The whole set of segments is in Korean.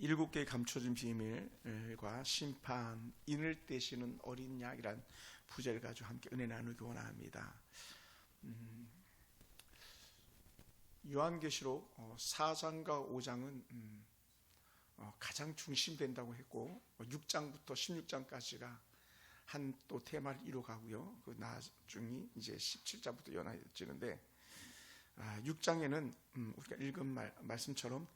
일곱 개의 감춰진 비밀과 심판, 인을 떼시는 어린 양이란 부제를 가지고 함께 은혜 나누기 원합니다. 요한계시록 4장과 5장은 가장 중심된다고 했고 6장부터 16장까지가 한 또 테마를 이루어가고요. 그 나중이 이제 17장부터 연화해지는데 6장에는 우리가 읽은 말씀처럼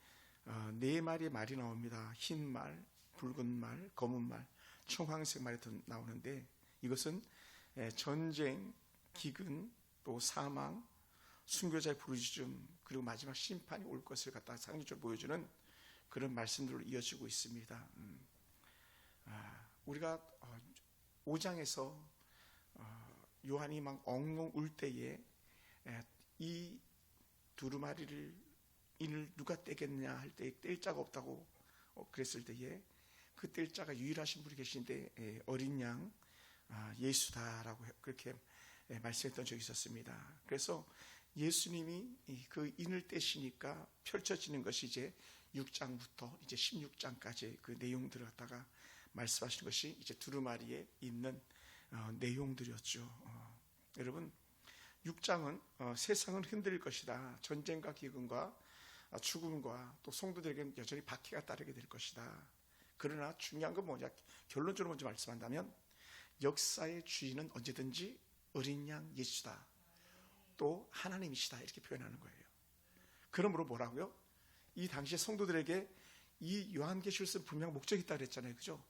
네 마리의 말이 나옵니다. 흰 말, 붉은 말, 검은 말, 청황색 말이 나오는데 이것은 전쟁, 기근, 또 사망, 순교자의 부르짖음, 그리고 마지막 심판이 올 것을 갖다 상징적으로 보여주는 그런 말씀들로 이어지고 있습니다. 우리가 5장에서 요한이 막 엉엉 울 때에 이 두루마리를 인을 누가 떼겠냐 할 때 뗄 자가 없다고 그랬을 때에 그 뗄 자가 유일하신 분이 계신데 어린 양 예수다라고 그렇게 말씀했던 적이 있었습니다. 그래서 예수님이 그 인을 떼시니까 펼쳐지는 것이 이제 6장부터 이제 16장까지 그 내용들을 갖다가 말씀하시는 것이 이제 두루마리에 있는 내용들이었죠. 여러분 6장은 세상은 흔들릴 것이다. 전쟁과 기근과 죽음과 또 성도들에게는 여전히 박해가 따르게 될 것이다. 그러나 중요한 건 뭐냐? 결론적으로 먼저 말씀한다면 역사의 주인은 언제든지 어린 양 예수다. 또 하나님이시다. 이렇게 표현하는 거예요. 그러므로 뭐라고요? 이 당시의 성도들에게 이 요한계시를 쓴 분명 목적이 있다 그랬잖아요. 그죠?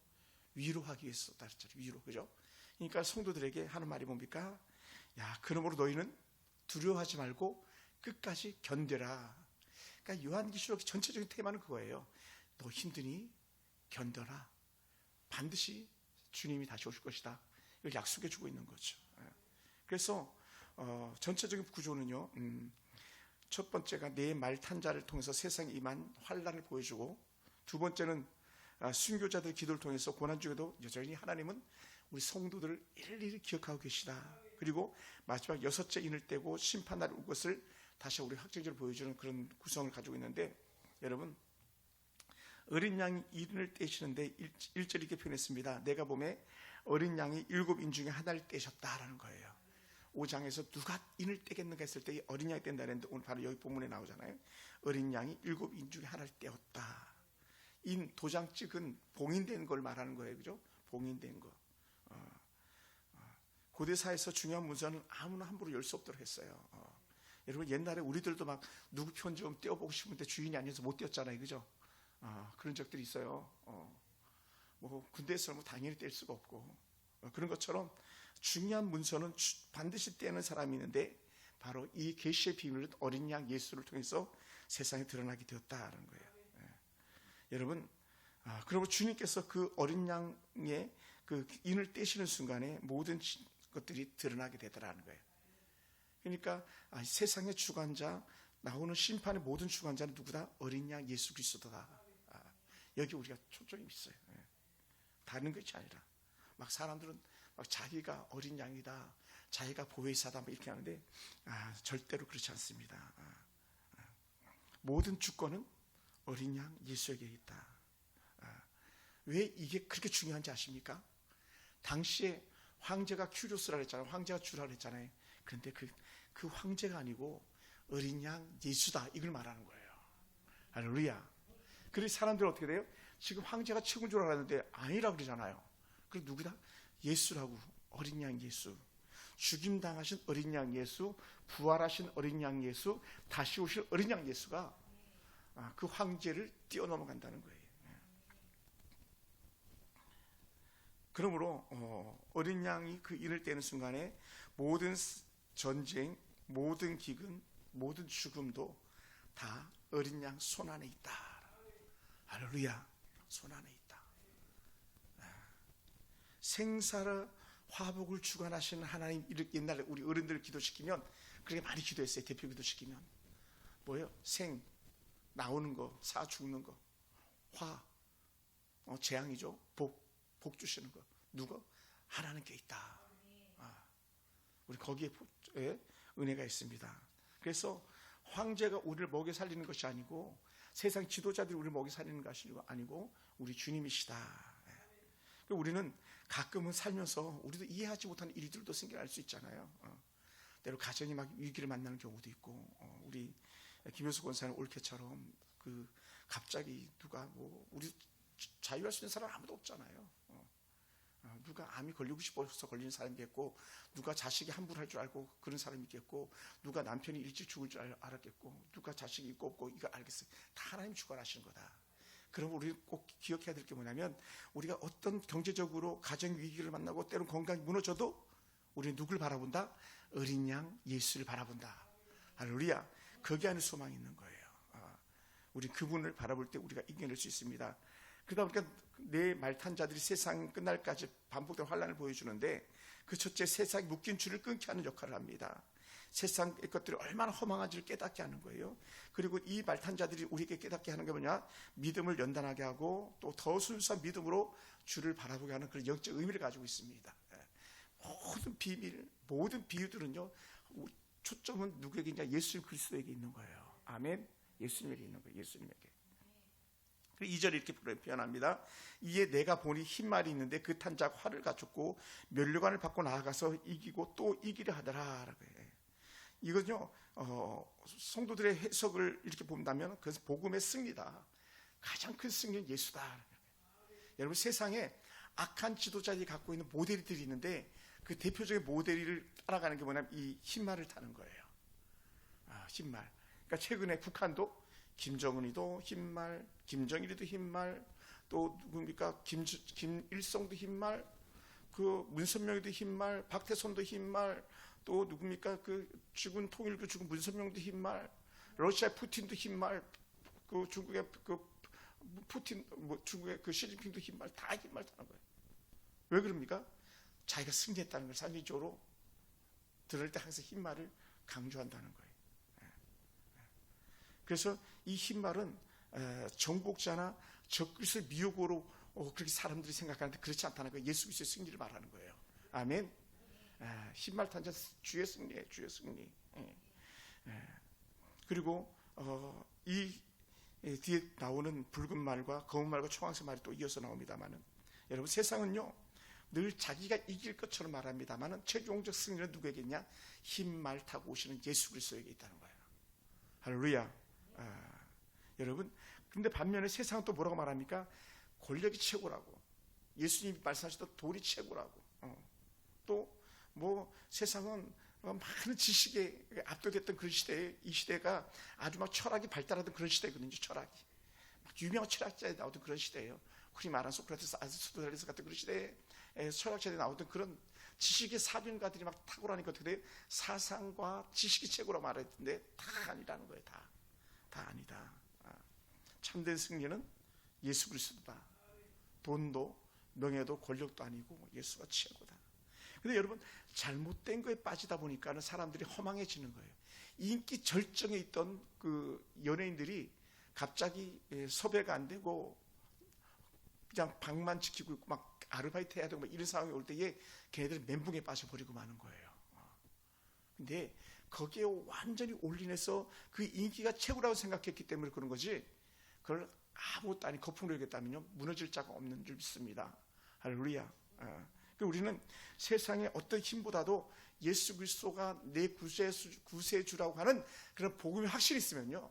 위로하기 위해서 썼다 그랬잖아요. 위로. 그죠? 그러니까 성도들에게 하는 말이 뭡니까? 야, 그러므로 너희는 두려워하지 말고 끝까지 견뎌라. 그러니까 요한계시록 전체적인 테마는 그거예요. 너 힘드니 견뎌라. 반드시 주님이 다시 오실 것이다. 이걸 약속해 주고 있는 거죠. 그래서 전체적인 구조는요. 첫 번째가 내 말 탄자를 통해서 세상에 임한 환란을 보여주고, 두 번째는 순교자들의 기도를 통해서 고난 중에도 여전히 하나님은 우리 성도들을 일일이 기억하고 계시다. 그리고 마지막 여섯째 인을 떼고 심판날 올 것을 다시 우리 확정적으로 보여주는 그런 구성을 가지고 있는데, 여러분 어린 양이 인을 떼시는데 1절 이렇게 표현했습니다. 내가 보매 어린 양이 7인 중에 하나를 떼셨다라는 거예요. 5장에서 누가 인을 떼겠는가 했을 때 어린 양이 뗀다는데 오늘 바로 여기 본문에 나오잖아요. 어린 양이 7인 중에 하나를 떼었다. 인, 도장 찍은 봉인된 걸 말하는 거예요. 그죠? 봉인된 거. 고대사에서 중요한 문서는 아무나 함부로 열 수 없도록 했어요. 여러분 옛날에 우리들도 막 누구 편 좀 떼어보고 싶은데 주인이 아니어서 못 떼었잖아요. 그죠? 그런 적들이 있어요. 뭐 군대에서 뭐 당연히 뗄 수가 없고 그런 것처럼 중요한 문서는 반드시 떼는 사람이 있는데 바로 이 계시의 비밀은 어린 양 예수를 통해서 세상에 드러나게 되었다는 거예요. 여러분, 그리고 주님께서 그 어린 양의 그 인을 떼시는 순간에 모든 것들이 드러나게 되더라는 거예요. 그러니까 세상의 주관자, 나오는 심판의 모든 주관자는 누구다? 어린 양 예수 그리스도다. 여기 우리가 초점이 있어요. 다른 것이 아니라 막 사람들은 막 자기가 어린 양이다, 자기가 보혜사다 이렇게 하는데 절대로 그렇지 않습니다. 모든 주권은 어린 양 예수에게 있다. 왜 이게 그렇게 중요한지 아십니까? 당시에 황제가 큐리오스라 그랬잖아요. 황제가 주라 그랬잖아요. 그런데 그 황제가 아니고 어린 양 예수다 이걸 말하는 거예요. 할렐루야. 그래서 사람들은 어떻게 돼요? 지금 황제가 최고인 줄 알았는데 아니라 그러잖아요. 그리고 누구다? 예수라고. 어린 양 예수. 죽임당하신 어린 양 예수, 부활하신 어린 양 예수, 다시 오실 어린 양 예수가 그 황제를 뛰어넘어간다는 거예요. 그러므로 어린 양이 그 인을 떼는 순간에 모든 전쟁, 모든 기근, 모든 죽음도 다 어린 양 손 안에 있다. 할렐루야. 손 안에 있다. 생사를 화복을 주관하시는 하나님, 이렇게 옛날에 우리 어른들 기도시키면 그렇게 많이 기도했어요. 대표 기도시키면 뭐예요? 생 나오는 거, 사 죽는 거, 화 재앙이죠. 복 주시는 거. 누가? 하나님께 있다. 우리 거기에 은혜가 있습니다. 그래서 황제가 우리를 먹여 살리는 것이 아니고 세상 지도자들이 우리를 먹이 살리는 것이 아니고 우리 주님이시다. 우리는 가끔은 살면서 우리도 이해하지 못하는 일들도 생겨날 수 있잖아요. 때로 가정이 막 위기를 만나는 경우도 있고, 우리 김효수 권사님 올케처럼 갑자기 누가 우리 자유할 수 있는 사람 아무도 없잖아요. 누가 암이 걸리고 싶어서 걸리는 사람이 있겠고, 누가 자식이 함부로할 줄 알고 그런 사람이 있겠고, 누가 남편이 일찍 죽을 줄 알았겠고, 누가 자식이 있고 없고 이거 알겠어요. 다 하나님 주관하시는 거다. 그럼 우리 꼭 기억해야 될 게 뭐냐면, 우리가 어떤 경제적으로 가정 위기를 만나고 때론 건강이 무너져도 우리는 누굴 바라본다? 어린 양 예수를 바라본다. 할렐루야. 거기 안에 소망이 있는 거예요. 우리 그분을 바라볼 때 우리가 이겨낼 수 있습니다. 그러다 보니까 내 말탄자들이 세상 끝날까지 반복된 환란을 보여주는데, 그 첫째, 세상이 묶인 줄을 끊게 하는 역할을 합니다. 세상의 것들이 얼마나 허망한지를 깨닫게 하는 거예요. 그리고 이 말탄자들이 우리에게 깨닫게 하는 게 뭐냐? 믿음을 연단하게 하고 또 더 순수한 믿음으로 주를 바라보게 하는 그런 영적 의미를 가지고 있습니다. 모든 비밀, 모든 비유들은요, 초점은 누구에게 있냐? 예수 그리스도에게 있는 거예요. 아멘. 예수님에게 있는 거예요. 예수님에게. 2절에 이렇게 표현합니다. 이에 내가 보니 흰말이 있는데 그 탄자가 활을 갖췄고 면류관을 받고 나아가서 이기고 또 이기려 하더라. 라고 해요. 이건요, 성도들의 해석을 이렇게 본다면 그것은 복음의 승리다. 가장 큰 승리는 예수다. 여러분, 세상에 악한 지도자들이 갖고 있는 모델들이 있는데, 그 대표적인 모델을 따라가는 게 뭐냐면 이 흰말을 타는 거예요. 흰말. 그러니까 최근에 북한도 김정은이도 흰말, 김정일이도 흰말, 또 누굽니까? 김일성도 흰말, 그 문선명이도 흰말, 박태선도 흰말, 또 누굽니까? 그 죽은 통일교 죽은 문선명도 흰말, 러시아 푸틴도 흰말, 그 중국의 그 푸틴, 중국의 그 시진핑도 흰말, 다 흰말 타는 거예요. 왜 그럽니까? 자기가 승리했다는 걸 상징적으로 들을 때 항상 흰말을 강조한다는 거예요. 그래서 이 흰말은 정복자나 적그리스도의 미혹으로 그렇게 사람들이 생각하는데 그렇지 않다는 거예요. 예수 그리스도의 승리를 말하는 거예요. 아멘. 흰말 탄자 주의 승리예요. 주의 승리. 그리고 이 뒤에 나오는 붉은 말과 검은 말과 청황색 말이 또 이어서 나옵니다만은, 여러분, 세상은요 늘 자기가 이길 것처럼 말합니다만은 최종적 승리는 누구에게 있냐? 흰말 타고 오시는 예수 그리스도에게 있다는 거예요. 할렐루야. 여러분, 근데 반면에 세상은 또 뭐라고 말합니까? 권력이 최고라고. 예수님이 말씀하셨던 돌이 최고라고. 또 세상은 많은 지식에 압도됐던 그런 시대에, 이 시대가 아주 막 철학이 발달하던 그런 시대거든요. 철학이 막 유명한 철학자에 나오던 그런 시대예요. 흔히 말하는 소크라테스, 아리스토텔레스 같은 그런 시대에 철학자들이 나오던 그런 지식의 사변가들이 막 탁월하니까 어떻게 돼요? 사상과 지식이 최고라고 말했는데 다 아니라는 거예요. 다 아니다. 참된 승리는 예수 그리스도다. 돈도 명예도 권력도 아니고 예수가 최고다. 근데 여러분, 잘못된 거에 빠지다 보니까는 사람들이 허망해지는 거예요. 인기 절정에 있던 그 연예인들이 갑자기 섭외가 안 되고 그냥 방만 지키고 있고 막 아르바이트 해야 되고 막 이런 상황이 올 때에 걔네들은 멘붕에 빠져버리고 마는 거예요. 근데 거기에 완전히 올인해서 그 인기가 최고라고 생각했기 때문에 그런 거지, 그걸 아무것도 아닌 거품으로 여겼다면요 무너질 자가 없는 줄 믿습니다. 할렐루야. 우리는 세상의 어떤 힘보다도 예수 그리스도가 내 구세주라고 하는 그런 복음이 확실히 있으면요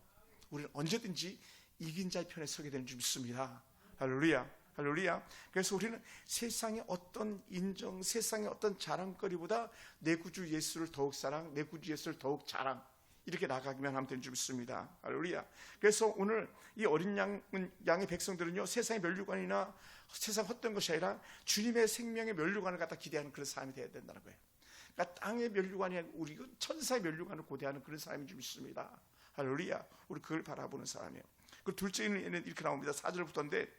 우리는 언제든지 이긴 자의 편에 서게 되는 줄 믿습니다. 할렐루야. 할렐루야. 그래서 우리는 세상의 어떤 인정, 세상의 어떤 자랑거리보다 내 구주 예수를 더욱 사랑, 내 구주 예수를 더욱 자랑, 이렇게 나가기만 하면 되는 줄 믿습니다. 할렐루야. 그래서 오늘 이 어린 양의 백성들은요 세상의 면류관이나 세상 헛된 것이 아니라 주님의 생명의 면류관을 갖다 기대하는 그런 사람이 되어야 된다는 거예요. 그러니까 땅의 면류관이 아니라 우리 천사의 면류관을 고대하는 그런 사람인 줄 믿습니다. 할렐루야. 우리 그걸 바라보는 사람이에요. 그 둘째는 이렇게 나옵니다. 4절부터인데,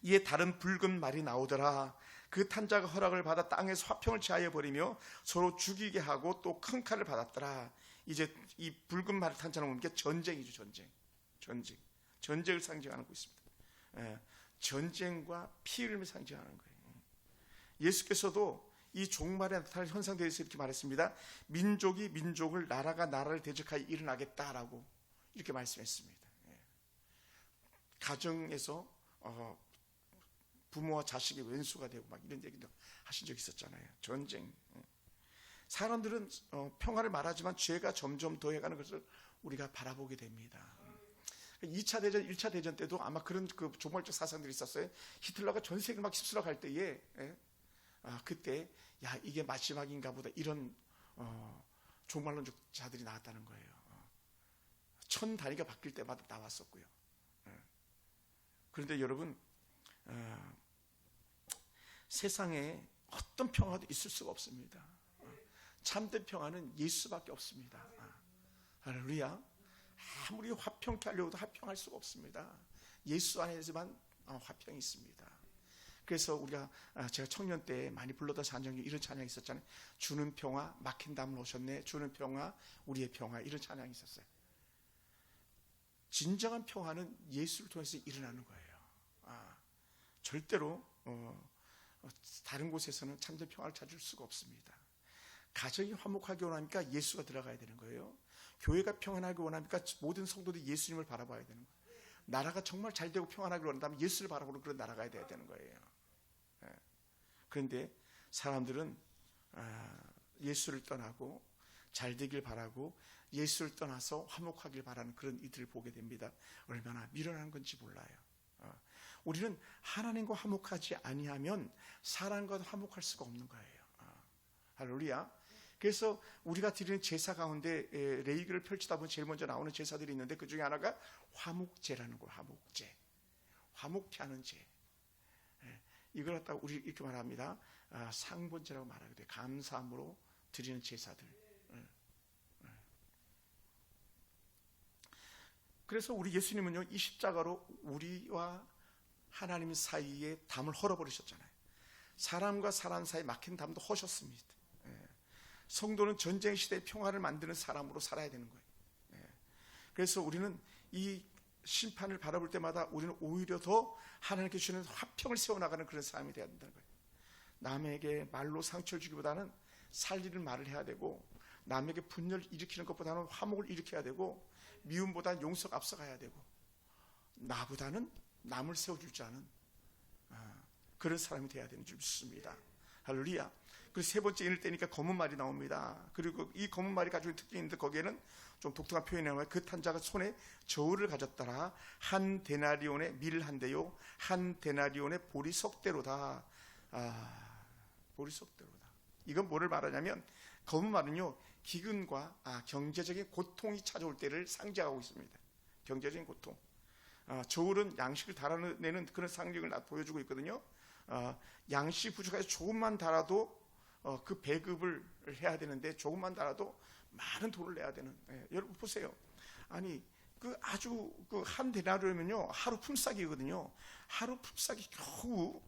이에 다른 붉은 말이 나오더라. 그 탄자가 허락을 받아 땅에서 화평을 취하여 버리며 서로 죽이게 하고 또 큰 칼을 받았더라. 이제 이 붉은 말 탄자는 오는 게 전쟁이죠. 전쟁을 상징하는 거 있습니다. 전쟁과 피 흘림을 상징하는 거예요. 예수께서도 이 종말에 나타날 현상에 대해서 이렇게 말했습니다. 민족이 민족을, 나라가 나라를 대적하여 일어나겠다라고 이렇게 말씀했습니다. 가정에서 부모와 자식이 왼수가 되고 막 이런 얘기도 하신 적 있었잖아요. 전쟁. 사람들은 평화를 말하지만 죄가 점점 더해가는 것을 우리가 바라보게 됩니다. 2차 대전, 1차 대전 때도 아마 그런 그 종말적 사상들이 있었어요. 히틀러가 전 세계를 막 휩쓸어 갈 때에 그때 야 이게 마지막인가 보다 이런 종말론자들이 나왔다는 거예요. 천 단위가 바뀔 때마다 나왔었고요. 그런데 여러분 세상에 어떤 평화도 있을 수가 없습니다. 참된 평화는 예수밖에 없습니다. 할렐루야. 아무리 화평케 하려고 해도 화평할 수가 없습니다. 예수 안에서만 화평이 있습니다. 그래서 제가 청년 때 많이 불렀던 찬양이 이런 찬양이 있었잖아요. 주는 평화 막힌 담을 오셨네. 주는 평화 우리의 평화 이런 찬양이 있었어요. 진정한 평화는 예수를 통해서 일어나는 거예요. 절대로 다른 곳에서는 참된 평화를 찾을 수가 없습니다. 가정이 화목하게 원하니까 예수가 들어가야 되는 거예요. 교회가 평안하게 원하니까 모든 성도들이 예수님을 바라봐야 되는 거예요. 나라가 정말 잘 되고 평안하게 원한다면 예수를 바라보는 그런 나라가 돼야 되는 거예요. 그런데 사람들은 예수를 떠나고 잘 되길 바라고 예수를 떠나서 화목하길 바라는 그런 이들을 보게 됩니다. 얼마나 미련한 건지 몰라요. 우리는 하나님과 화목하지 아니하면 사람과도 화목할 수가 없는 거예요. 할렐루야. 그래서 우리가 드리는 제사 가운데 레위기를 펼치다 보면 제일 먼저 나오는 제사들이 있는데 그 중에 하나가 화목제라는 거예요. 화목제. 화목케 하는 제. 이걸 갖다가 우리 이렇게 말합니다. 상본제라고 말하게 돼요. 감사함으로 드리는 제사들. 그래서 우리 예수님은요, 이 십자가로 우리와 하나님 사이에 담을 헐어버리셨잖아요. 사람과 사람 사이 막힌 담도 허셨습니다. 성도는 전쟁 시대의 평화를 만드는 사람으로 살아야 되는 거예요. 그래서 우리는 이 심판을 바라볼 때마다 우리는 오히려 더 하나님께 주시는 화평을 세워나가는 그런 사람이 되어야 된다는 거예요. 남에게 말로 상처를 주기보다는 살리는 말을 해야 되고, 남에게 분열을 일으키는 것보다는 화목을 일으켜야 되고, 미움보다는 용서가 앞서가야 되고, 나보다는 남을 세워줄 줄 아는 그런 사람이 되어야 되는 줄 믿습니다. 할렐루야. 그리고 세 번째 인을 떼니까 검은 말이 나옵니다. 그리고 이 검은 말이 가지고 있는 특징이 있는데 거기에는 좀 독특한 표현이 나와요. 그 탄자가 손에 저울을 가졌더라. 한 데나리온의 밀 한 대요, 한 데나리온의 보리 석대로다. 보리 석대로다. 이건 뭐를 말하냐면 검은 말은요, 기근과 경제적인 고통이 찾아올 때를 상징하고 있습니다. 경제적인 고통. 저울은 양식을 달아내는 그런 상징을 보여주고 있거든요. 양식이 부족해서 조금만 달아도 그 배급을 해야 되는데 조금만 달아도 많은 돈을 내야 되는. 여러분 보세요. 아니 아주 한 데나리온이면요 하루 품삯이거든요. 하루 품삯이 겨우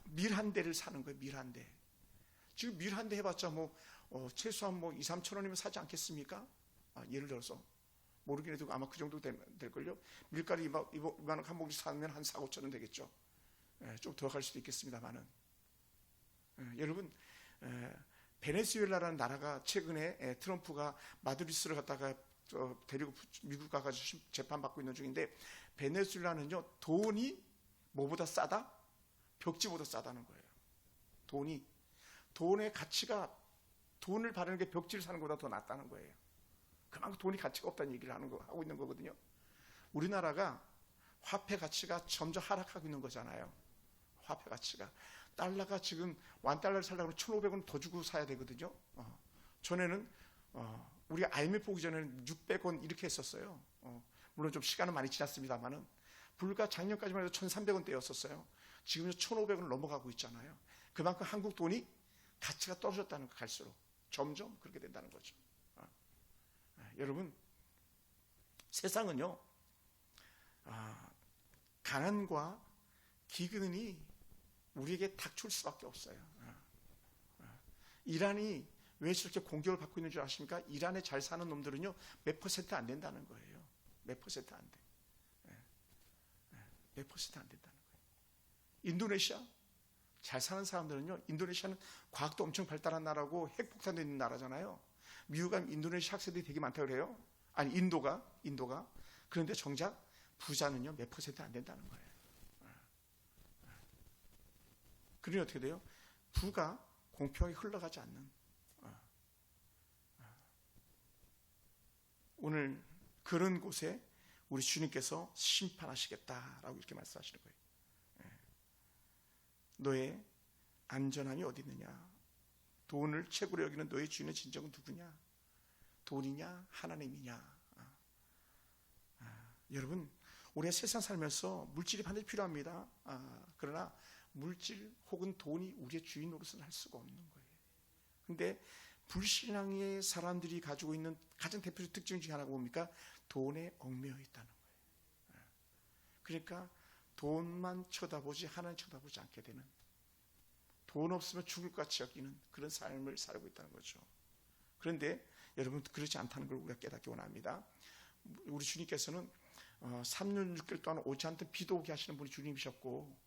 밀 한 대를 사는 거예요. 밀 한 대. 지금 밀 한 대 해봤자 최소한 2, 3천 원이면 사지 않겠습니까? 예를 들어서 모르긴 해도 아마 그 정도 될걸요. 밀가루 이만한 한 봉지 사면 한 4, 5천 원 되겠죠. 좀 더 갈 수도 있겠습니다만은. 여러분, 베네수엘라라는 나라가 최근에 트럼프가 마두리스를 갖다가 데리고 미국 가가지고 재판받고 있는 중인데, 베네수엘라는요 돈이 뭐보다 싸다? 벽지보다 싸다는 거예요. 돈의 가치가, 돈을 바르는 게 벽지를 사는 것보다 더 낫다는 거예요. 그만큼 돈이 가치가 없다는 얘기를 하고 있는 거거든요. 우리나라가 화폐 가치가 점점 하락하고 있는 거잖아요. 화폐 가치가. 달러가 지금 $1 살려고 1,500원 더 주고 사야 되거든요. 전에는 우리가 IMF 오기 전에는 600원 이렇게 했었어요. 물론 좀 시간은 많이 지났습니다만은 불과 작년까지만 해도 1,300원대였었어요. 지금 1,500원을 넘어가고 있잖아요. 그만큼 한국 돈이 가치가 떨어졌다는 거, 갈수록 점점 그렇게 된다는 거죠. 여러분, 세상은요 가난과 기근이 우리에게 닥칠 수밖에 없어요. 이란이 왜 저렇게 공격을 받고 있는 줄 아십니까? 이란에 잘 사는 놈들은요 몇 퍼센트 안 된다는 거예요. 몇 퍼센트 안 돼. 몇 퍼센트 안 된다는 거예요. 인도네시아 잘 사는 사람들은요, 인도네시아는 과학도 엄청 발달한 나라고 핵폭탄도 있는 나라잖아요. 미국 가면 인도네시아 학생들이 되게 많다고 그래요. 아니 인도가. 그런데 정작 부자는요 몇 퍼센트 안 된다는 거예요. 그러니 어떻게 돼요? 부가 공평하게 흘러가지 않는, 오늘 그런 곳에 우리 주님께서 심판하시겠다라고 이렇게 말씀하시는 거예요. 너의 안전함이 어디 있느냐? 돈을 최고로 여기는 너의 주인의 진정은 누구냐? 돈이냐 하나님이냐? 여러분, 우리가 세상 살면서 물질이 반드시 필요합니다. 그러나 물질 혹은 돈이 우리의 주인 노릇을 할 수가 없는 거예요. 근데 불신앙의 사람들이 가지고 있는 가장 대표적 특징 중에 하나가 뭡니까? 돈에 얽매여 있다는 거예요. 그러니까 돈만 쳐다보지 하나님 쳐다보지 않게 되는, 돈 없으면 죽을 것 같이 여기는 그런 삶을 살고 있다는 거죠. 그런데 여러분, 그렇지 않다는 걸 우리가 깨닫기 원합니다. 우리 주님께서는 3년 6개월 동안 오지 않던 비도 오게 하시는 분이 주님이셨고,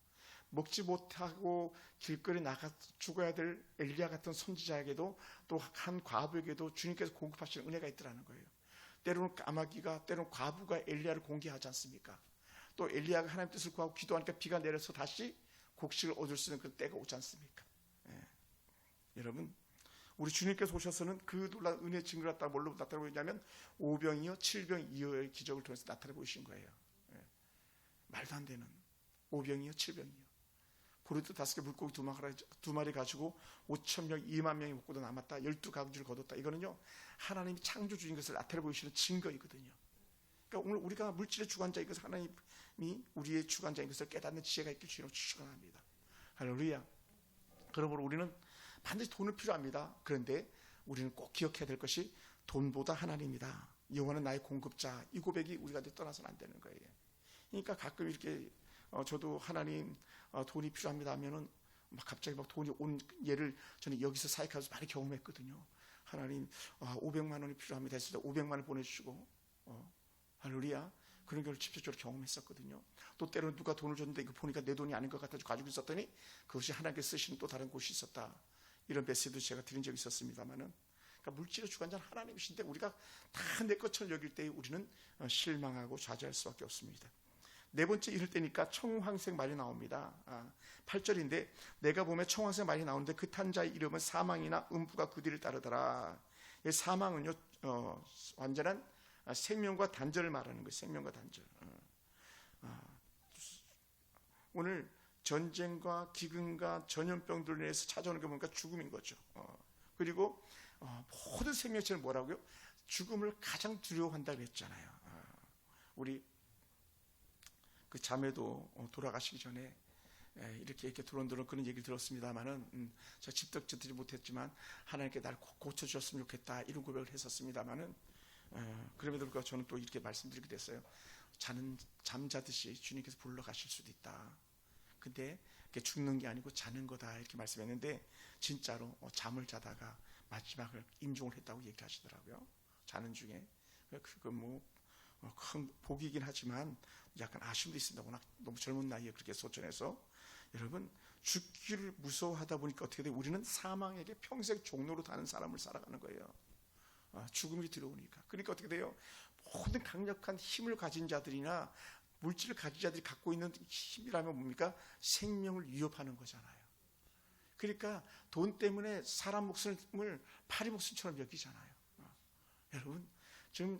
먹지 못하고 길거리 나가 죽어야 될 엘리야 같은 선지자에게도, 또 한 과부에게도 주님께서 공급하시는 은혜가 있더라는 거예요. 때로는 까마귀가, 때로는 과부가 엘리야를 공개하지 않습니까? 또 엘리야가 하나님 뜻을 구하고 기도하니까 비가 내려서 다시 곡식을 얻을 수 있는 그 때가 오지 않습니까? 여러분, 우리 주님께서 오셔서는 그 놀라운 은혜의 증거를 갖다 뭘로 나타내 보이냐면 오병이어 7병이어의 기적을 통해서 나타내 보이신 거예요. 말도 안 되는 오병이어 7병이어, 보리도 5개, 물고기 2마리 가지고 5,000명 2만 명이 먹고도 남았다, 12가구를 거뒀다. 이거는요 하나님이 창조주인 것을 나타내 보이시는 증거이거든요. 그러니까 오늘 우리가 물질의 주관자인 것을, 하나님이 우리의 주관자인 것을 깨닫는 지혜가 있길 주님으로 축원합니다. 할렐루야. 그러므로 우리는 반드시 돈은 필요합니다. 그런데 우리는 꼭 기억해야 될 것이 돈보다 하나님이다. 여호와는 나의 공급자. 이 고백이 우리가 떠나서는 안 되는 거예요. 그러니까 가끔 이렇게 저도 하나님 돈이 필요합니다 하면은 갑자기 막 돈이 온 예를 저는 여기서 사역하면서 많이 경험했거든요. 하나님 500만 원이 필요합니다 했을 때 500만 원을 보내주시고, 할렐루야, 그런 걸 직접적으로 경험했었거든요. 또 때로는 누가 돈을 줬는데 이거 보니까 내 돈이 아닌 것 같아서 가지고 있었더니 그것이 하나님께서 쓰시는 또 다른 곳이 있었다. 이런 메시지도 제가 드린 적이 있었습니다만은, 그러니까 물질의 주관자는 하나님이신데 우리가 다 내 것처럼 여길 때 우리는 실망하고 좌절할 수밖에 없습니다. 네 번째, 이럴 때니까 청황색 말이 나옵니다. 8절인데 내가 보면 청황색 말이 나오는데 그 탄 자의 이름은 사망이나 음부가 그 뒤를 따르더라. 이 사망은요 완전한 생명과 단절을 말하는 거예요. 생명과 단절. 오늘 전쟁과 기근과 전염병들로 인해서 찾아오는 게 뭔가 죽음인 거죠. 그리고 모든 생명체는 뭐라고요? 죽음을 가장 두려워한다고 했잖아요. 우리 그 자매도 돌아가시기 전에 이렇게 드론드론 그런 얘기를 들었습니다만은, 제가 직접 듣지 못했지만 하나님께 날 고쳐주셨으면 좋겠다 이런 고백을 했었습니다만은, 그럼에도 불구하고 저는 또 이렇게 말씀드리게 됐어요. 잠자듯이 주님께서 불러가실 수도 있다. 근데 죽는 게 아니고 자는 거다 이렇게 말씀했는데, 진짜로 잠을 자다가 마지막을 임종을 했다고 얘기하시더라고요. 자는 중에. 그건 큰 복이긴 하지만 약간 아쉬움도 있습니다. 워낙 너무 젊은 나이에 그렇게 소천해서. 여러분, 죽기를 무서워하다 보니까 어떻게 돼요? 우리는 사망에게 평생 종로로 다는 사람을 살아가는 거예요. 죽음이 들어오니까. 그러니까 어떻게 돼요? 모든 강력한 힘을 가진 자들이나 물질을 가진 자들이 갖고 있는 힘이라면 뭡니까? 생명을 위협하는 거잖아요. 그러니까 돈 때문에 사람 목숨을 파리 목숨처럼 여기잖아요. 여러분, 지금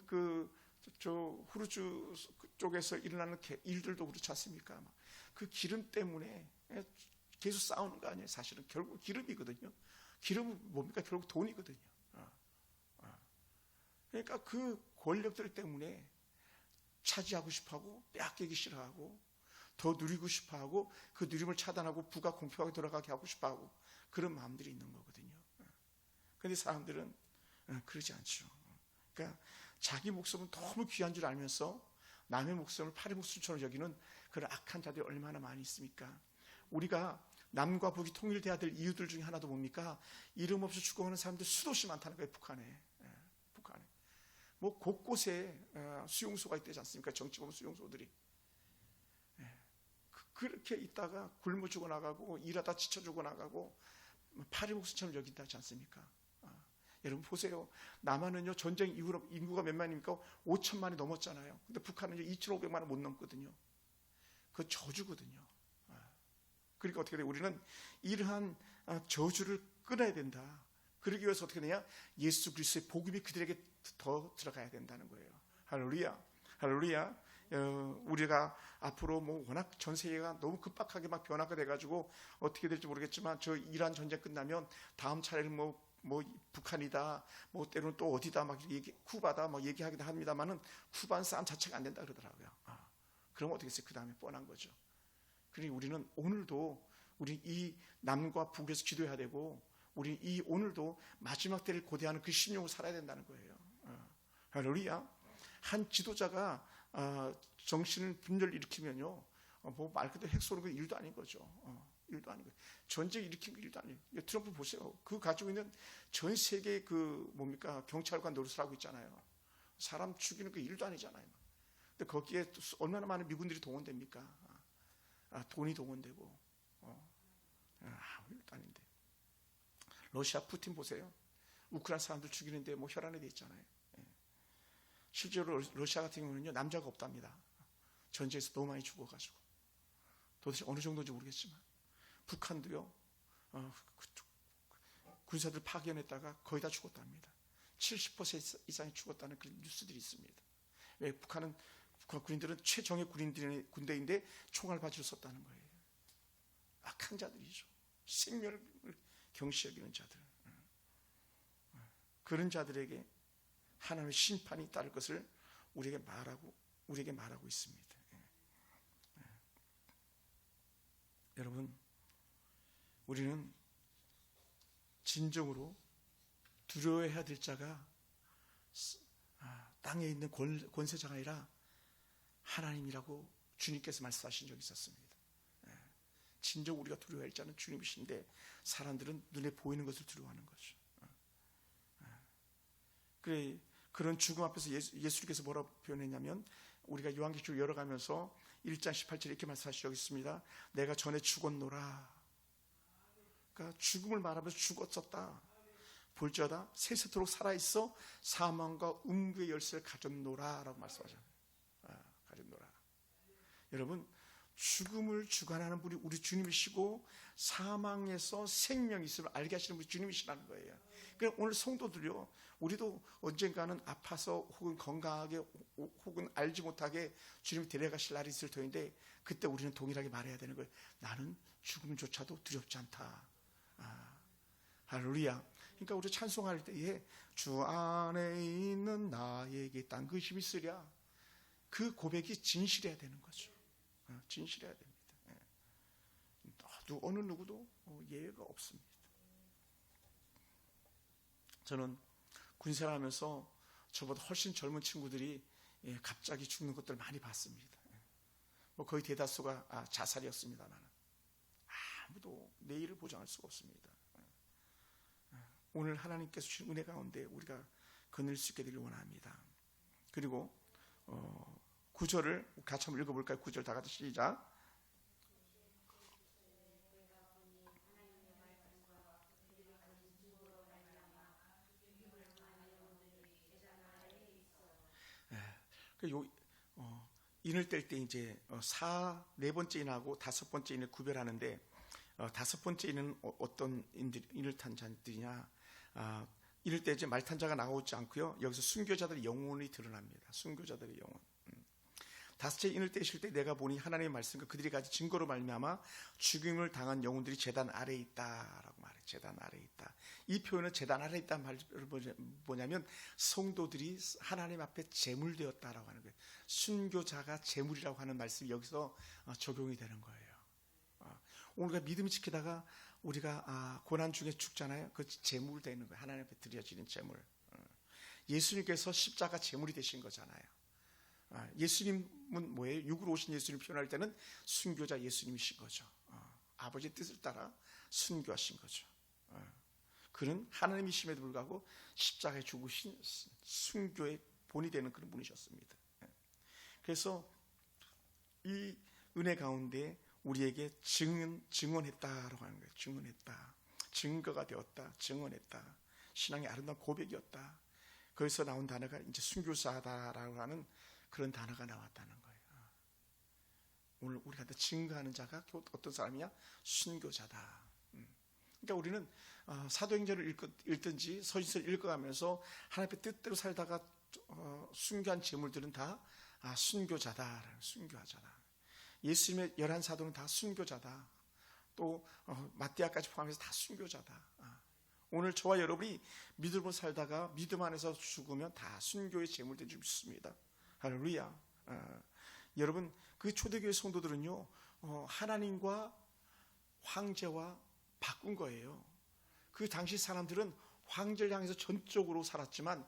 저 후르주 쪽에서 일어나는 일들도 그렇지 않습니까? 그 기름 때문에 계속 싸우는 거 아니에요? 사실은 결국 기름이거든요. 기름은 뭡니까? 결국 돈이거든요. 그러니까 그 권력들 때문에 차지하고 싶어하고 빼앗기기 싫어하고 더 누리고 싶어하고 그 누림을 차단하고 부가 공평하게 돌아가게 하고 싶어하고 그런 마음들이 있는 거거든요. 그런데 사람들은 그러지 않죠. 그러니까 자기 목숨은 너무 귀한 줄 알면서 남의 목숨을 파리 목숨처럼 여기는 그런 악한 자들이 얼마나 많이 있습니까? 우리가 남과 북이 통일돼야 될 이유들 중에 하나도 뭡니까? 이름 없이 죽어가는 사람들 수도시 많다는 거예요. 북한에. 곳곳에 수용소가 있다지 않습니까? 정치범 수용소들이. 그렇게 있다가 굶어 죽어나가고 일하다 지쳐 죽어나가고 파리 목숨처럼 여긴다지 않습니까? 여러분 보세요. 남한은요 전쟁 이후로 인구가 몇 만입니까? 5천만이 넘었잖아요. 근데 북한은요 2,500만을 못 넘거든요. 그 저주거든요. 그러니까 어떻게 돼요? 우리는 이러한 저주를 끊어야 된다. 그러기 위해서 어떻게 되냐? 예수 그리스도의 복음이 그들에게 더 들어가야 된다는 거예요. 할렐루야, 할렐루야. 우리가 앞으로 뭐 워낙 전 세계가 너무 급박하게 막 변화가 돼가지고 어떻게 될지 모르겠지만 저 이란 전쟁 끝나면 다음 차례는 뭐 북한이다, 뭐 때로는 또 어디다 막 쿠바다 막 얘기하기도 합니다만은 쿠바는 싸움 자체가 안 된다 그러더라고요. 그럼 어떻게 했어요? 그 다음에 뻔한 거죠. 그러니 우리는 오늘도 우리 이 남과 북에서 기도해야 되고 우리 이 오늘도 마지막 때를 고대하는 그 신용을 살아야 된다는 거예요. 할렐루야. 한 지도자가 정신을 분열 일으키면요, 뭐 말 그대로 핵 쏘는 건 일도 아닌 거죠. 일도 아닌 거예요. 전쟁 일으킨 거 일도 아니에요. 트럼프 보세요. 그 가지고 있는 전 세계 그 뭡니까 경찰관 노릇을 하고 있잖아요. 사람 죽이는 거 일도 아니잖아요. 근데 거기에 얼마나 많은 미군들이 동원됩니까? 돈이 동원되고 아무 일도 아닌데. 러시아 푸틴 보세요. 우크라이나 사람들 죽이는데 뭐 혈안에 돼 있잖아요. 실제로 러시아 같은 경우는요 남자가 없답니다. 전쟁에서 너무 많이 죽어가지고 도대체 어느 정도인지 모르겠지만 북한도요 군사들 파견했다가 거의 다 죽었답니다. 70% 이상이 죽었다는 그런 뉴스들이 있습니다. 왜? 북한 군인들은 최정예 군대인데 총알 바지를 썼다는 거예요. 악한 자들이죠. 생명을 경시 여기는 자들. 그런 자들에게 하나님의 심판이 따를 것을 우리에게 말하고 있습니다. 여러분, 우리는 진정으로 두려워해야 될 자가 땅에 있는 권세자가 아니라 하나님이라고 주님께서 말씀하신 적이 있었습니다. 진정 우리가 두려워할 자는 주님이신데 사람들은 눈에 보이는 것을 두려워하는 거죠. 그래, 그런 죽음 앞에서 예수님께서 뭐라고 표현했냐면 우리가 요한계시록 열어가면서 1장 18절에 이렇게 말씀하신 적이 있습니다. 내가 전에 죽었노라. 그러니까 죽음을 말하면서 죽었었다. 볼지어다 세세토록 살아있어 사망과 음부의 열쇠를 가졌노라 라고 말씀하잖아요. 가졌노라. 여러분, 죽음을 주관하는 분이 우리 주님이시고 사망에서 생명이 있음을 알게 하시는 분이 주님이시라는 거예요. 그러니까 오늘 성도들요, 우리도 언젠가는 아파서 혹은 건강하게 혹은 알지 못하게 주님이 데려가실 날이 있을 터인데 그때 우리는 동일하게 말해야 되는 거예요. 나는 죽음조차도 두렵지 않다. 할렐루야. 그러니까 우리 찬송할 때에 주 안에 있는 나에게 딴 것이 있으랴, 그 고백이 진실해야 되는 거죠. 진실해야 됩니다. 어느 누구도 예외가 없습니다. 저는 군생활하면서 저보다 훨씬 젊은 친구들이 갑자기 죽는 것들을 많이 봤습니다. 뭐 거의 대다수가 자살이었습니다만 아무도 내일을 보장할 수가 없습니다. 오늘 하나님께서 주신 은혜 가운데 우리가 거닐 수 있게 되길 원합니다. 그리고 9절을 같이 한번 읽어볼까요? 9절 다 같이 시작. 인을 뗄 때 이제 네 번째 인하고 다섯 번째 인을 구별하는데 다섯 번째 인은 어떤 인을 탄 자들이냐? 이럴 때 이제 말탄자가 나오지 않고요. 여기서 순교자들의 영혼이 드러납니다. 순교자들의 영혼. 다섯째 인을 떼실 때 내가 보니 하나님의 말씀과 그들이 가진 증거로 말미암아 죽임을 당한 영혼들이 제단 아래에 있다라고 말해요. 제단 아래에 있다. 이 표현은 제단 아래에 있다는 말이 뭐냐면 성도들이 하나님 앞에 제물되었다라고 하는 거예요. 순교자가 제물이라고 하는 말씀이 여기서 적용이 되는 거예요. 우리가 믿음 지키다가 우리가 고난 중에 죽잖아요. 그 제물 되는 거예요. 하나님 앞에 드려지는 제물. 예수님께서 십자가 제물이 되신 거잖아요. 예수님은 뭐예요? 육으로 오신 예수님 표현할 때는 순교자 예수님이신 거죠. 아버지의 뜻을 따라 순교하신 거죠. 그는 하나님이심에도 불구하고 십자가에 죽으신 순교의 본이 되는 그런 분이셨습니다. 그래서 이 은혜 가운데 우리에게 증언했다라고 하는 거예요. 증언했다. 증거가 되었다. 증언했다. 신앙의 아름다운 고백이었다. 거기서 나온 단어가 이제 순교자다라고 하는 그런 단어가 나왔다는 거예요. 오늘 우리가 증거하는 자가 어떤 사람이냐? 순교자다. 그러니까 우리는 사도행전을 읽든지 서신서를 읽어가면서 하나님의 뜻대로 살다가 순교한 제물들은 다 순교자다. 순교자다. 예수님의 11사도는 다 순교자다. 또 마띠아까지 포함해서 다 순교자다. 오늘 저와 여러분이 믿음으로 살다가 믿음 안에서 죽으면 다 순교의 제물된 줄 믿습니다. 할렐루야. 여러분, 그 초대교회 성도들은요, 하나님과 황제와 바꾼 거예요. 그 당시 사람들은 황제를 향해서 전적으로 살았지만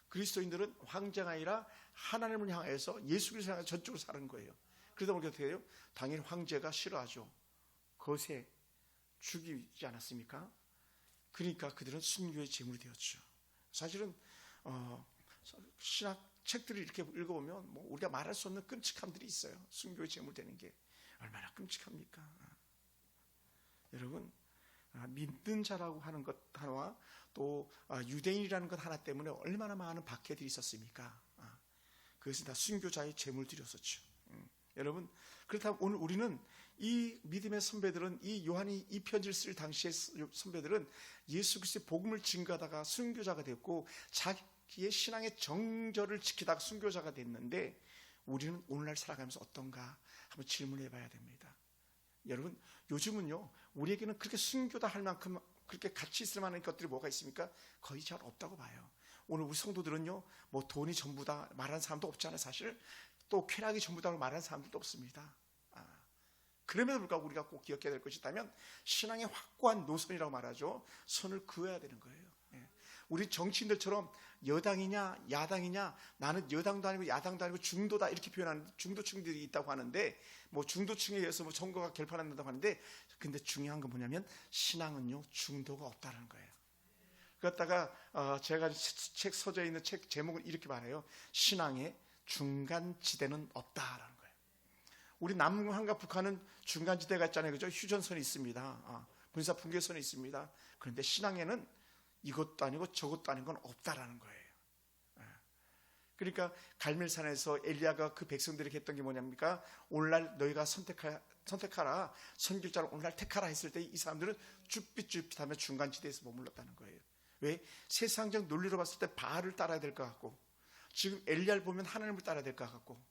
그리스도인들은 황제가 아니라 하나님을 향해서 예수 그리스도를 향해서 전적으로 사는 거예요. 그러다 보니까 어떻게 해요? 당연히 황제가 싫어하죠. 거세 죽이지 않았습니까? 그러니까 그들은 순교의 제물이 되었죠. 사실은 신학 책들을 이렇게 읽어보면 뭐 우리가 말할 수 없는 끔찍함들이 있어요. 순교의 제물 되는 게 얼마나 끔찍합니까? 여러분, 믿는 자라고 하는 것 하나와 또 유대인이라는 것 하나 때문에 얼마나 많은 박해들이 있었습니까? 그것은 다 순교자의 제물들이었었죠. 여러분, 그렇다면 오늘 우리는 이 믿음의 선배들은, 이 요한이 이 편지를 쓸 당시의 선배들은 예수 그리스도의 복음을 증거하다가 순교자가 됐고 자기의 신앙의 정절을 지키다가 순교자가 됐는데 우리는 오늘날 살아가면서 어떤가 한번 질문해 봐야 됩니다. 여러분, 요즘은요 우리에게는 그렇게 순교다 할 만큼 그렇게 가치 있을 만한 것들이 뭐가 있습니까? 거의 잘 없다고 봐요. 오늘 우리 성도들은요 뭐 돈이 전부다 말하는 사람도 없잖아요. 사실 또 쾌락이 전부다고 말하는 사람들도 없습니다. 그럼에도 불구하고 우리가 꼭 기억해야 될 것이 있다면 신앙의 확고한 노선이라고 말하죠. 선을 그어야 되는 거예요. 우리 정치인들처럼 여당이냐 야당이냐, 나는 여당도 아니고 야당도 아니고 중도다 이렇게 표현하는 중도층들이 있다고 하는데, 뭐 중도층에 의해서 뭐 선거가 결판난다고 하는데, 근데 중요한 건 뭐냐면 신앙은요 중도가 없다는 거예요. 그러다가 제가 책 서져 있는 책 제목을 이렇게 말해요. 신앙의 중간지대는 없다라는 거예요. 우리 남한과 북한은 중간지대가 있잖아요. 그죠? 휴전선이 있습니다. 군사분계선이 있습니다. 그런데 신앙에는 이것도 아니고 저것도 아닌 건 없다라는 거예요. 그러니까 갈멜산에서 엘리야가 그 백성들에게 했던 게 뭐냐입니까? 오늘날 너희가 선택하라, 선교자를 오늘날 택하라 했을 때 이 사람들은 쭈삣쭈삣하며 중간지대에서 머물렀다는 거예요. 왜? 세상적 논리로 봤을 때 바알을 따라야 될 것 같고, 지금 엘리야를 보면 하나님을 따라야 될 것 같고,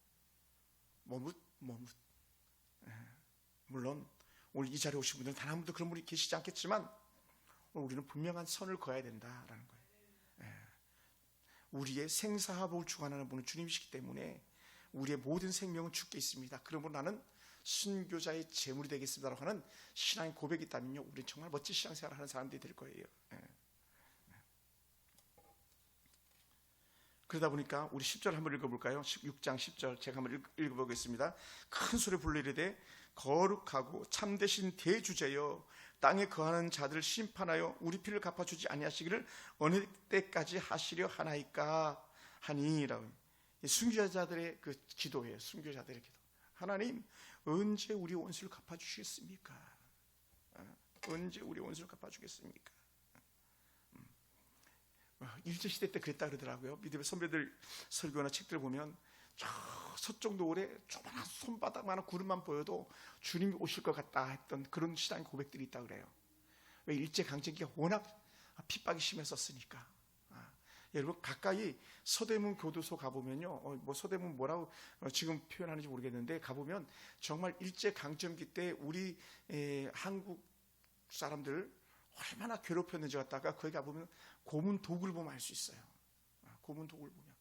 머뭇. 물론 오늘 이 자리에 오신 분들은 단 한 분도 그런 분이 계시지 않겠지만 우리는 분명한 선을 그어야 된다라는 거예요. 우리의 생사화복을 주관하는 분은 주님이시기 때문에 우리의 모든 생명은 주께 있습니다. 그러므로 나는 순교자의 제물이 되겠습니다라고 하는 신앙의 고백이 있다면요, 우리는 정말 멋진 신앙생활을 하는 사람들이 될 거예요. 그러다 보니까 우리 10절 한번 읽어볼까요? 6장 10절 제가 한번 읽어보겠습니다. 큰 소리 불러 이르되 거룩하고 참되신 대주제여, 땅에 거하는 자들을 심판하여 우리 피를 갚아주지 아니하시기를 어느 때까지 하시려 하나이까 하니라고. 순교자들의 그 기도예요. 순교자들의 기도. 하나님, 언제 우리 원수를 갚아주시겠습니까? 언제 우리 원수를 갚아주겠습니까? 일제시대 때 그랬다 그러더라고요. 믿음의 선배들 설교나 책들 보면 저 서쪽 노을에 조그마한 손바닥만한 구름만 보여도 주님이 오실 것 같다 했던 그런 신앙의 고백들이 있다 그래요. 왜? 일제강점기가 워낙 핍박이 심했었으니까. 여러분, 가까이 서대문 교도소 가보면요, 뭐 서대문 뭐라고 지금 표현하는지 모르겠는데 가보면 정말 일제강점기 때 우리 한국 사람들 얼마나 괴롭혔는지 갖다가 거기 가보면 고문 도구를 보면 알 수 있어요. 고문 도구를 보면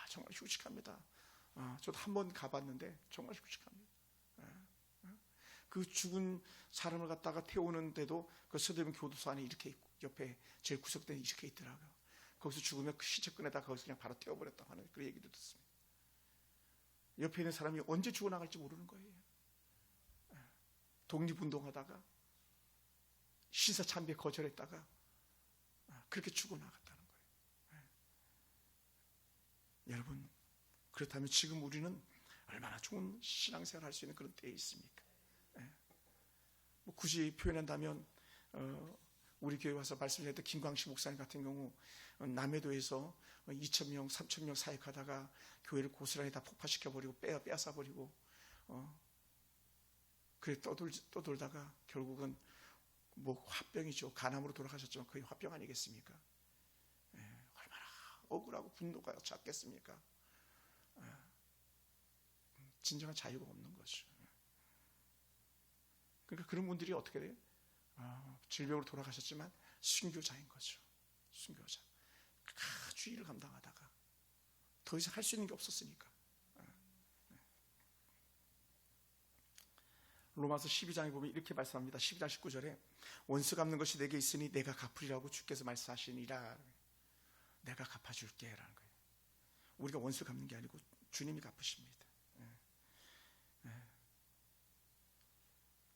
정말 흉측합니다. 저도 한 번 가봤는데 정말 흉측합니다. 그 죽은 사람을 갖다가 태우는데도 그 서대문 교도소 안에 이렇게 있고 옆에 제일 구석대에 이렇게 있더라고요. 거기서 죽으면 그 시체 꺼내다 거기서 그냥 바로 태워버렸다고 하는 그런 얘기도 듣습니다. 옆에 있는 사람이 언제 죽어나갈지 모르는 거예요. 독립운동하다가 신사참배에 거절했다가 그렇게 죽어나갔다는 거예요. 여러분, 그렇다면 지금 우리는 얼마나 좋은 신앙생활을 할 수 있는 그런 때에 있습니까? 뭐 굳이 표현한다면 우리 교회 와서 말씀드렸던 김광식 목사님 같은 경우 남해도에서 2,000명, 3,000명 사역하다가 교회를 고스란히 다 폭파시켜버리고 빼앗아버리고 그래 떠돌다가 결국은 뭐 화병이죠. 간암으로 돌아가셨지만 거의 화병 아니겠습니까? 얼마나 억울하고 분노가 작겠습니까? 진정한 자유가 없는 거죠. 그러니까 그런 분들이 어떻게 돼요? 질병으로 돌아가셨지만 순교자인 거죠. 순교자. 주의를 감당하다가 더 이상 할 수 있는 게 없었으니까. 로마서 12장에 보면 이렇게 말씀합니다. 12장 19절에 원수 갚는 것이 내게 있으니 내가 갚으리라고 주께서 말씀하시니라. 내가 갚아줄게 라는 거예요. 우리가 원수 갚는 게 아니고 주님이 갚으십니다.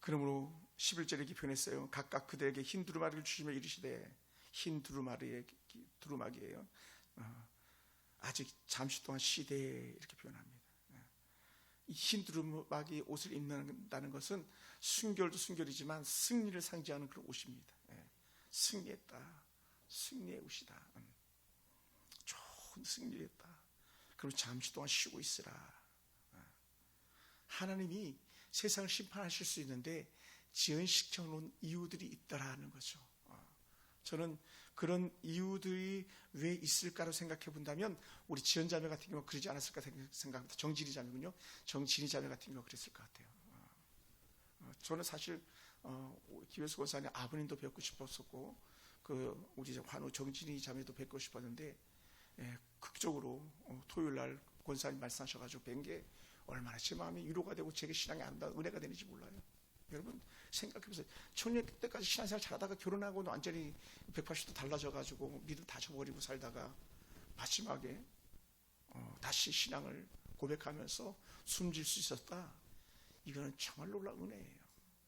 그러므로 11절에 이렇게 표현했어요. 각각 그들에게 흰 두루마리를 주시며 이르시되, 흰 두루마기예요. 아직 잠시 동안 쉬되 이렇게 표현합니다. 이 흰 두루마기 옷을 입는다는 것은 순결도 순결이지만 승리를 상징하는 그런 옷입니다. 승리했다, 승리의 옷이다, 좋은 승리했다. 그럼 잠시 동안 쉬고 있으라. 하나님이 세상을 심판하실 수 있는데 지연시켜 놓은 이유들이 있다라는 거죠. 저는 그런 이유들이 왜 있을까로 생각해 본다면 우리 지연자매 같은 경우 그러지 않았을까 생각합니다. 정진이 자매군요. 정진이 자매 같은 경우 그랬을 것 같아요. 저는 사실 김현수 권사님 아버님도 뵙고 싶었었고 우리 환우 정진이 자매도 뵙고 싶었는데 극적으로 토요일 날 권사님 말씀하셔가지고 뵌 게 얼마나 제 마음이 위로가 되고 제게 신앙이 아름다운 은혜가 되는지 몰라요. 여러분 생각해보세요. 청년 때까지 신앙생활 잘하다가 결혼하고는 완전히 180도 달라져가지고 믿음 다 저버리고 살다가 마지막에 다시 신앙을 고백하면서 숨질 수 있었다. 이거는 정말 놀라운 은혜예요.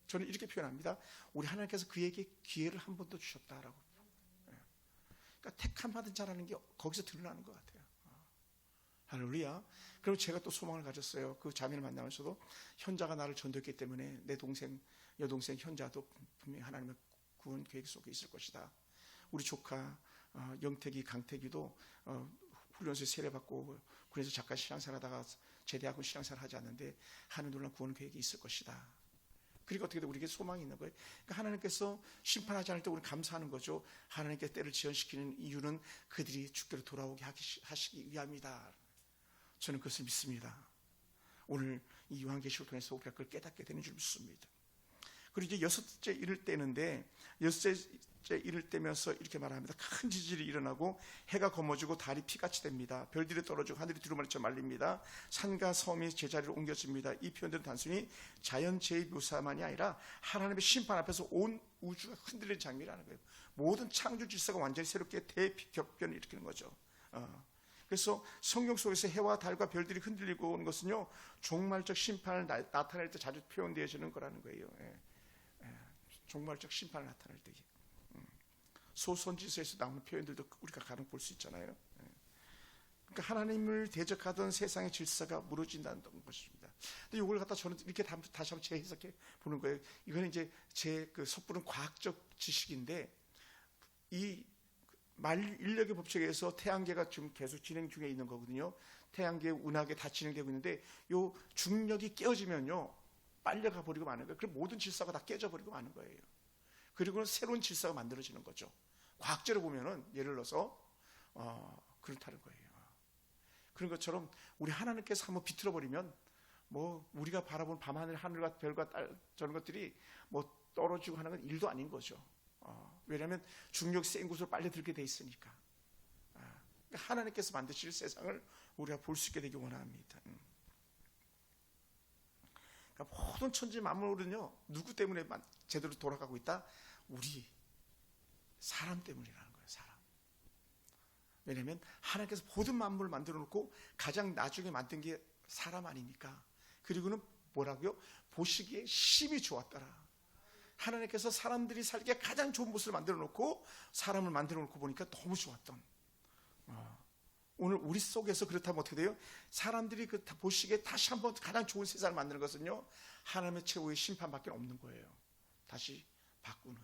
저는 이렇게 표현합니다. 우리 하나님께서 그에게 기회를 한 번 더 주셨다라고. 그러니까 택함 받은 자라는 게 거기서 드러나는 것 같아요. 할렐루야. 그리고 제가 또 소망을 가졌어요. 그 자매를 만나면서도 현자가 나를 전도했기 때문에 내 동생, 여동생 현자도 분명히 하나님의 구원 계획 속에 있을 것이다. 우리 조카 영택이, 강택이도 훈련소에 세례받고 군에서 잠깐 신앙생활하다가 제대하고 신앙생활 하지 않는데 하늘 놀라운 구원 계획이 있을 것이다. 그리고 어떻게 돼? 우리에게 소망이 있는 거예요. 그러니까 하나님께서 심판하지 않을 때 우리는 감사하는 거죠. 하나님께서 때를 지연시키는 이유는 그들이 주께로 돌아오게 하시기 위함이다. 저는 그것을 믿습니다. 오늘 이 요한계시록을 통해서 우리가 그걸 깨닫게 되는 줄 믿습니다. 그리고 이제 여섯째 이를 때는데 여섯째 이를 때면서 이렇게 말합니다. 큰 지진이 일어나고 해가 검어지고 달이 피같이 됩니다. 별들이 떨어지고 하늘이 두루마리처럼 말립니다. 산과 섬이 제자리로 옮겨집니다. 이 표현들은 단순히 자연재해 묘사만이 아니라 하나님의 심판 앞에서 온 우주가 흔들리는 장면이라는 거예요. 모든 창조 질서가 완전히 새롭게 대격변을 일으키는 거죠. 그래서 성경 속에서 해와 달과 별들이 흔들리고 오는 것은요 종말적 심판을 나타낼 때 자주 표현되어지는 거라는 거예요. 종말적 심판을 나타낼 때 소선지서에서 나오는 표현들도 우리가 간혹 볼 수 있잖아요. 그러니까 하나님을 대적하던 세상의 질서가 무너진다는 것입니다. 근데 이걸 갖다 저는 이렇게 다시 한번 재해석해 보는 거예요. 이거는 이제 제 그 섣부른 과학적 지식인데 이 인력의 법칙에 의해서 태양계가 지금 계속 진행 중에 있는 거거든요. 태양계, 운하계 다 진행되고 있는데 요 중력이 깨어지면요 빨려가 버리고 마는 거예요. 그럼 모든 질서가 다 깨져 버리고 마는 거예요. 그리고는 새로운 질서가 만들어지는 거죠. 과학적으로 보면은 예를 들어서 그렇다는 거예요. 그런 것처럼 우리 하나님께서 한번 비틀어 버리면 뭐 우리가 바라본 밤하늘, 하늘과 별과 딸 저런 것들이 뭐 떨어지고 하는 건 일도 아닌 거죠. 왜냐하면 중력 센 곳으로 빨려 들게 돼 있으니까. 그러니까 하나님께서 만드실 세상을 우리가 볼 수 있게 되기 원합니다. 그러니까 모든 천지 만물은요 누구 때문에 제대로 돌아가고 있다? 우리 사람 때문이라는 거예요. 사람. 왜냐하면 하나님께서 모든 만물을 만들어 놓고 가장 나중에 만든 게 사람 아닙니까? 그리고는 뭐라고요? 보시기에 심히 좋았더라. 하나님께서 사람들이 살기에 가장 좋은 모습을 만들어 놓고 사람을 만들어 놓고 보니까 너무 좋았던. 오늘 우리 속에서 그렇다면 어떻게 돼요? 사람들이 보시기에 다시 한번 가장 좋은 세상을 만드는 것은요 하나님의 최후의 심판밖에 없는 거예요. 다시 바꾸는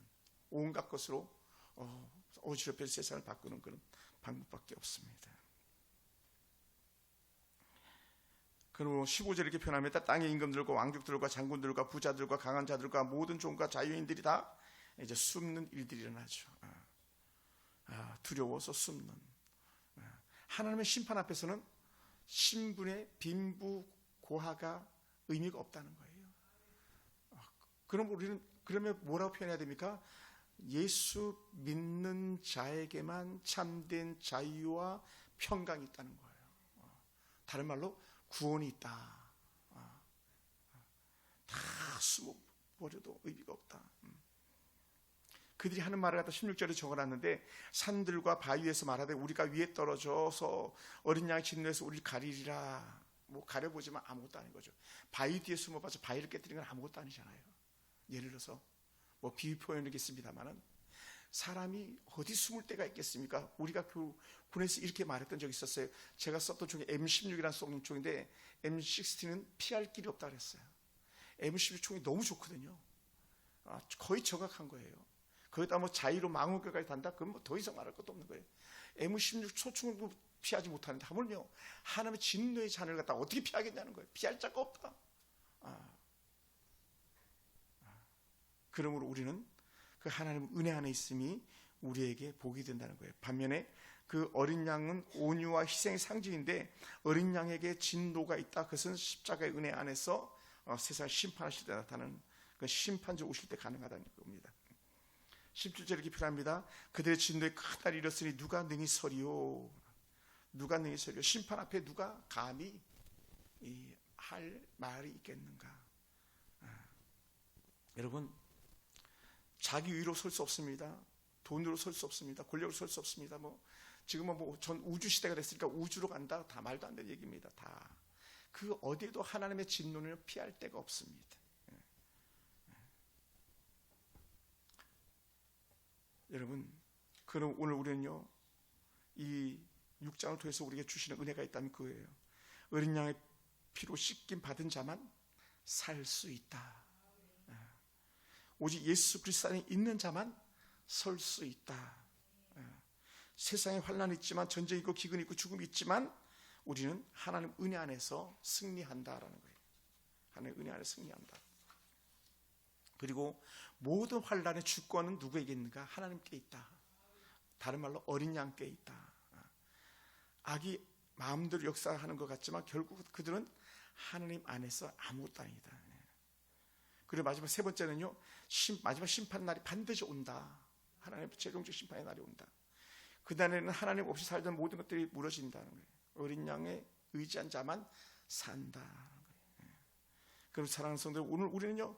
온갖 것으로 어지럽혀 세상을 바꾸는 그런 방법밖에 없습니다. 그리고 15절 이렇게 표현합니다. 땅의 임금들과 왕족들과 장군들과 부자들과 강한 자들과 모든 종과 자유인들이 다 이제 숨는 일들이 일어나죠. 두려워서 숨는. 하나님의 심판 앞에서는 신분의 빈부 고하가 의미가 없다는 거예요. 그럼 우리는 그러면 뭐라고 표현해야 됩니까? 예수 믿는 자에게만 참된 자유와 평강이 있다는 거예요. 다른 말로 구원이 있다. 다 숨어버려도 의미가 없다. 그들이 하는 말을 갖다 16절에 적어놨는데 산들과 바위에서 말하되 우리가 위에 떨어져서 어린 양의 진노에서 우리를 가리리라. 뭐 가려보지만 아무것도 아닌 거죠. 바위 뒤에 숨어봐서 바위를 깨뜨리는 건 아무것도 아니잖아요. 예를 들어서 뭐 비유 표현이겠습니다만은 사람이 어디 숨을 데가 있겠습니까? 우리가 그 군에서 이렇게 말했던 적이 있었어요. 제가 썼던 총이 M16이라는 쏘는 데 M60는 피할 길이 없다 그랬어요. M16 총이 너무 좋거든요. 거의 정확한 거예요. 거기다 뭐 자위로 망원경까지 단다? 그럼 뭐 더 이상 말할 것도 없는 거예요. M16 소총을 피하지 못하는데 하물며 하나님의 진노의 잔을 갖다 어떻게 피하겠냐는 거예요. 피할 자가 없다. 그러므로 우리는 그 하나님 은혜 안에 있음이 우리에게 복이 된다는 거예요. 반면에 그 어린 양은 온유와 희생의 상징인데 어린 양에게 진노가 있다. 그것은 십자가의 은혜 안에서 세상을 심판하실 때 나타나는 그 심판주 오실 때 가능하다는 겁니다. 17절 이렇게 표현합니다. 그들의 진노에 큰 날이 일었으니 누가 능히 서리요. 누가 능히 서리요. 심판 앞에 누가 감히 할 말이 있겠는가. 여러분 자기 위로 설 수 없습니다. 돈으로 설 수 없습니다. 권력으로 설 수 없습니다. 지금은 전 우주 시대가 됐으니까 우주로 간다. 다 말도 안 되는 얘기입니다. 다 그 어디에도 하나님의 진노를 피할 데가 없습니다. 여러분, 그럼 오늘 우리는요, 이 6장을 통해서 우리에게 주시는 은혜가 있다면 그거예요. 어린 양의 피로 씻김 받은 자만 살 수 있다. 오직 예수 그리스도 안에 있는 자만 설 수 있다. 세상에 환난이 있지만 전쟁이 있고 기근이 있고 죽음이 있지만 우리는 하나님 은혜 안에서 승리한다라는 거예요. 하나님 은혜 안에서 승리한다. 그리고 모든 환난의 주권은 누구에게 있는가? 하나님께 있다. 다른 말로 어린 양께 있다. 악이 마음대로 역사하는 것 같지만 결국 그들은 하나님 안에서 아무것도 아니다. 그리고 마지막 세 번째는요, 마지막 심판 날이 반드시 온다. 하나님의 최종적 심판의 날이 온다. 그날에는 하나님 없이 살던 모든 것들이 무너진다는 거예요. 어린 양에 의지한 자만 산다. 그럼 사랑하는 성도들, 오늘 우리는요,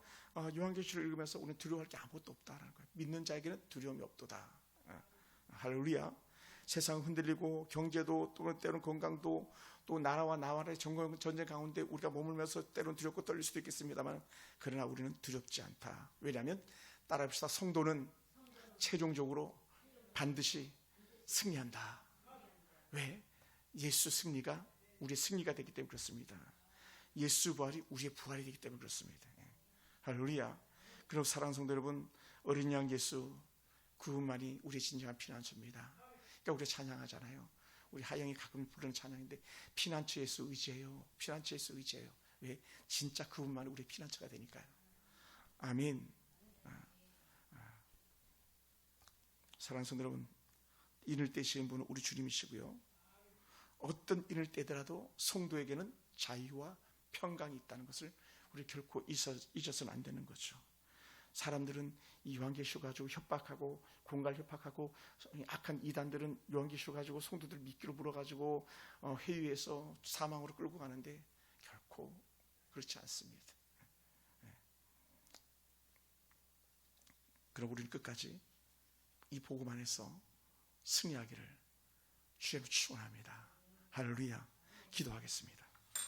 요한계시를 읽으면서 오늘 두려워할 게 아무것도 없다라는 거예요. 믿는 자에게는 두려움이 없도다. 할렐루야. 세상 흔들리고 경제도 또 때로는 건강도 또 나라와 나라의 전쟁 가운데 우리가 머물면서 때로는 두렵고 떨릴 수도 있겠습니다만 그러나 우리는 두렵지 않다. 왜냐하면 따라합시다. 성도는 최종적으로 반드시 승리한다. 왜? 예수 승리가 우리의 승리가 되기 때문에 그렇습니다. 예수 부활이 우리의 부활이 되기 때문에 그렇습니다. 할렐루야. 그럼 사랑하는 성도 여러분, 어린 양 예수 그분만이 우리의 진정한 피난처입니다. 그러니까 우리가 찬양하잖아요. 우리 하영이 가끔 부르는 찬양인데 피난처 예수 의지해요. 피난처 예수 의지해요. 왜? 진짜 그분만이 우리의 피난처가 되니까요. 아멘. 사랑하는 성도 여러분, 인을 떼시는 분은 우리 주님이시고요. 어떤 인을 떼더라도 성도에게는 자유와 평강이 있다는 것을 우리 결코 잊어서는 안 되는 거죠. 사람들은 이 요한계시록 가지고 협박하고 공갈 협박하고 악한 이단들은 요한계시록 가지고 성도들 미끼로 물어가지고 회유해서 사망으로 끌고 가는데 결코 그렇지 않습니다. 그럼 우리는 끝까지 이 복음 안에서 승리하기를 주님으로 축원합니다. 할렐루야. 기도하겠습니다.